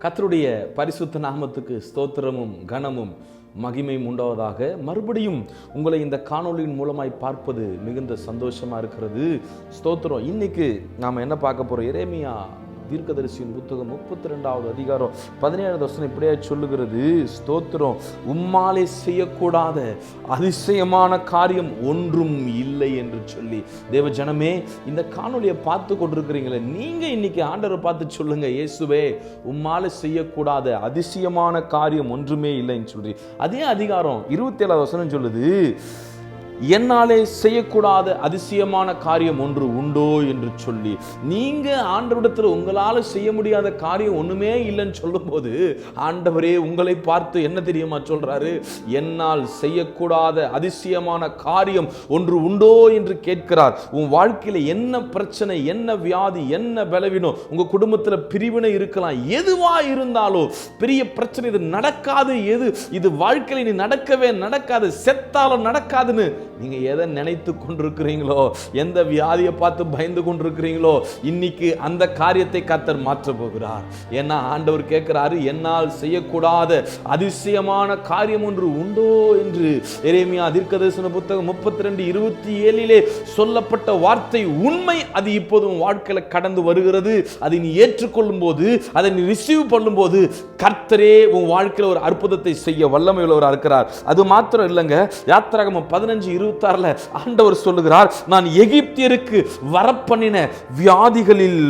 கர்த்தருடைய பரிசுத்த நாமத்துக்கு ஸ்தோத்திரமும் கனமும் மகிமையும் உண்டாவதாக. மறுபடியும் உங்களை இந்த காணொளியின் மூலமாய் பார்ப்பது மிகுந்த சந்தோஷமா இருக்கிறது. ஸ்தோத்திரம். இன்னைக்கு நாம என்ன பார்க்க போறோம்? எரேமியா தீர்க்கதரிசியின் புத்தகம் 32வது அதிகாரம் 17வது வசனம் இப்படியே சொல்லுகிறது. ஸ்தோத்திரம். உம்மாலே செய்யக்கூடாத அதிசயமான காரியம் ஒன்றும் இல்லை என்று சொல்லி, தேவ ஜனமே, இந்த காணொலியை பார்த்து கொண்டிருக்கிறீங்களே, நீங்க இன்னைக்கு ஆண்டவரை பார்த்து சொல்லுங்க, இயேசுவே, உம்மாலே செய்யக்கூடாத அதிசயமான காரியம் ஒன்றுமே இல்லைன்னு சொல்லி. அதே அதிகாரம் 27வது வசனம் சொல்லுது, என்னாலே செய்யக்கூடாத அதிசயமான காரியம் ஒன்று உண்டோ என்று சொல்லி. நீங்க ஆண்டவரிடத்தில் உங்களால் செய்ய முடியாத காரியம் ஒண்ணுமே இல்லைன்னு சொல்லும் போது, ஆண்டவரே உங்களை பார்த்து என்ன தெரியுமா சொல்றாரு? என்னால் செய்யக்கூடாத அதிசயமான காரியம் ஒன்று உண்டோ என்று கேட்கிறார். உன் வாழ்க்கையில என்ன பிரச்சனை, என்ன வியாதி, என்ன பலவீனம், உங்க குடும்பத்தில் பிரிவினை இருக்கலாம், எதுவா இருந்தாலும் பெரிய பிரச்சனை, இது நடக்காது, இது வாழ்க்கையில நீ நடக்கவே நடக்காது, செத்தாலும் நடக்காதுன்னு நீங்க எதை நினைத்து கொண்டிருக்கிறீங்களோ, எந்த வியாதியை பார்த்து பயந்து கொண்டிருக்கிறீங்களோ, இன்னைக்கு அந்த காரியத்தை கர்த்தர் மாற்ற போகிறார். ஏன்னா ஆண்டவர் கேட்கிறாரு, என்னால் செய்யக்கூடாத அதிசயமான காரியம் ஒன்று உண்டோ என்று. எரேமியா தீர்க்கதரிசன புத்தகம் 32:27 சொல்லப்பட்ட வார்த்தை உண்மை. அது இப்போதும் வாழ்க்கையில கடந்து வருகிறது. அதை நீ ஏற்றுக்கொள்ளும் போது, அதை நீ ரிசீவ் பண்ணும் போது, கர்த்தரே உன் வாழ்க்கையில ஒரு அற்புதத்தை செய்ய வல்லமை உள்ளவராக இருக்கிறார். அது மாத்திரம் இல்லைங்க. யாத்திராகமம் 15:26 ஆண்டவர் சொல்லுகிறார், நான் எகிப்தியருக்கு வரப்பண்ணின வியாதிகளில்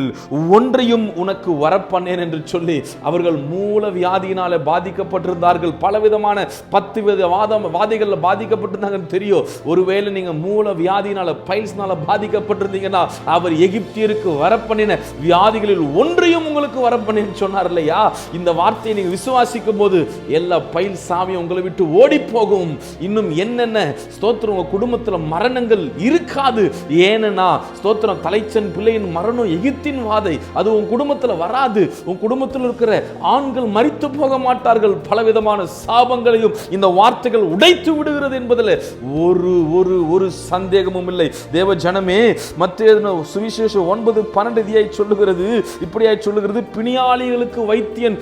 ஒன்றையும் உனக்கு வரப்பண்ணேன் என்று சொல்லி. அவர்கள் மூல வியாதியினால பாதிக்கப்பட்டிருந்தார்கள். பலவிதமான 10 வித வாதைகள்ல பாதிக்கப்பட்டிருந்தாங்கன்னு தெரியும். ஒருவேளை நீங்க மூல வியாதியினால, பைல்ஸ்னால பாதிக்கப்பட்டிருந்தீங்கன்னா, அவர் எகிப்தியருக்கு வரப்பண்ணின வியாதிகளில் ஒன்றையும் உங்களுக்கு வரப்பண்ணேன்னு சொன்னார் இல்லையா? இந்த வார்த்தையை நீங்க விசுவாசிக்கும் போது எல்லா பைல் சாமியும் உங்களை விட்டு ஓடி போகும். இன்னும் என்னென்ன ஸ்தோத்திரம், உங்க குடும்பத்தில் மரணங்கள் இருக்காது. ஏன்னா ஸ்தோத்திரம், தலைச்சன் பிள்ளையின் மரணம் எகிப்தின் வாதை, அது உன் குடும்பத்தில் வராது. உன் குடும்பத்தில் இருக்கிற ஆண்கள் மரித்து போக மாட்டார்கள். பலவிதமான சாபங்களையும் இந்த வார்த்தைகள் உடைத்து விடுகிறது என்பதில் ஒரு சந்தேகமும் இல்லை. தேவ ஜனமே, மத்தேயு சுவிசேஷம் 9:12 சொல்லுகிறது, இப்படியாய் சொல்லுகிறது, பிணியாளிகளுக்கு வைத்தியன்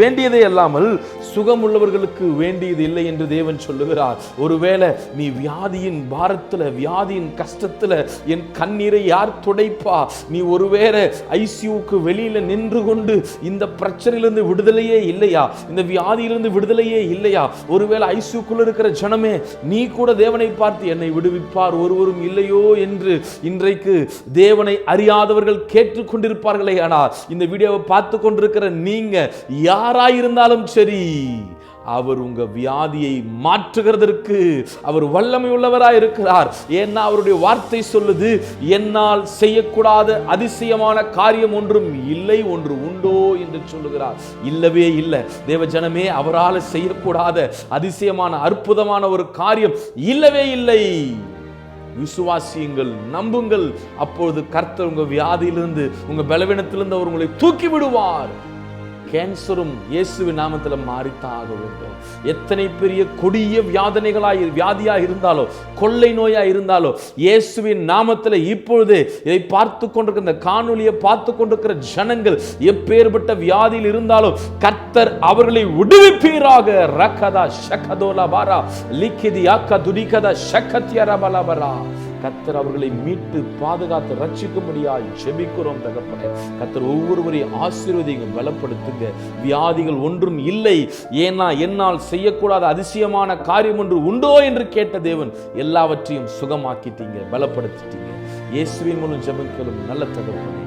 வேண்டியதே அல்லாமல் சுகமுள்ளவர்களுக்கு வேண்டியது இல்லை என்று தேவன் சொல்லுகிறார். ஒருவேளை நீ வியாதியின் பாரத்தில், வியாதியின் கஷ்டத்தில் என் கண்ணீரை யார் துடைப்பா? நீ ஒருவேளை ஐசியூக்கு வெளியில நின்று கொண்டு இந்த பிரச்சனையிலிருந்து விடுதலையே இல்லையா, இந்த வியாதியிலிருந்து விடுதலையே இல்லையா? ஒருவேளை ஐசியூக்குள்ள இருக்கிற ஜனமே, நீ கூட தேவனை பார்த்து என்னை விடுவிப்பார் ஒருவரும் இல்லையோ என்று இன்றைக்கு தேவனை அறியாதவர்கள் கேட்டுக் கொண்டிருப்பார்களே. ஆனால் இந்த வீடியோவை பார்த்து கொண்டிருக்கிற நீங்க யாராயிருந்தாலும் சரி, அவர் உங்க வியாதியை மாற்றுகிறதற்கு அவர் வல்லமை உள்ளவராய் இருக்கிறார். ஏன்னா அவருடைய வார்த்தை சொல்லுது, என்னால் செய்யக்கூடாத அதிசயமான காரியம் ஒன்றும் இல்லை, ஒன்று உண்டோ என்று சொல்லுகிறார். இல்லவே இல்லை. தேவ ஜனமே, அவரால் செய்யக்கூடாத அதிசயமான அற்புதமான ஒரு காரியம் இல்லவே இல்லை. விசுவாசியுங்கள், நம்புங்கள். அப்பொழுது கர்த்தர் உங்க வியாதியிலிருந்து, உங்க பலவீனத்திலிருந்து அவர் உங்களை தூக்கி விடுவார். கேன்சரும் இயேசுவின் நாமத்தில் மாறித்தான் ஆக வேண்டும். எத்தனை பெரிய கொடிய வியாதியா இருந்தாலோ, கொள்ளை நோயா இருந்தாலோ, இயேசுவின் நாமத்தில் இப்பொழுது இதை பார்த்து கொண்டிருக்கிற, இந்த காணொலியை பார்த்து கொண்டிருக்கிற ஜனங்கள் எப்பேற்பட்ட வியாதியில் இருந்தாலும் கர்த்தர் அவர்களை விடுவிப்பீராக. ரகதா ஷகதோலா பாரா லிக்கிதி யாக்கா துடிகதா ஷகத்யரா பலபரா. கர்த்தர் அவர்களை மீட்டு பாதுகாத்து ரட்சிக்கும்படியாய் ஜெபிக்கிறோம் தகப்பனே. கர்த்தர் ஒவ்வொருவரையும் ஆசீர்வதிங்க, பலப்படுத்துங்க. வியாதிகள் ஒன்றும் இல்லை, ஏன்னா என்னால் செய்யக்கூடாத அதிசயமான காரியம் ஒன்று உண்டோ என்று கேட்ட தேவன் எல்லாவற்றையும் சுகமாக்கிட்டீங்க, பலப்படுத்திட்டீங்க. இயேசுவின் மூலம் ஜெபிக்கிறோம் நல்ல தகப்பனே.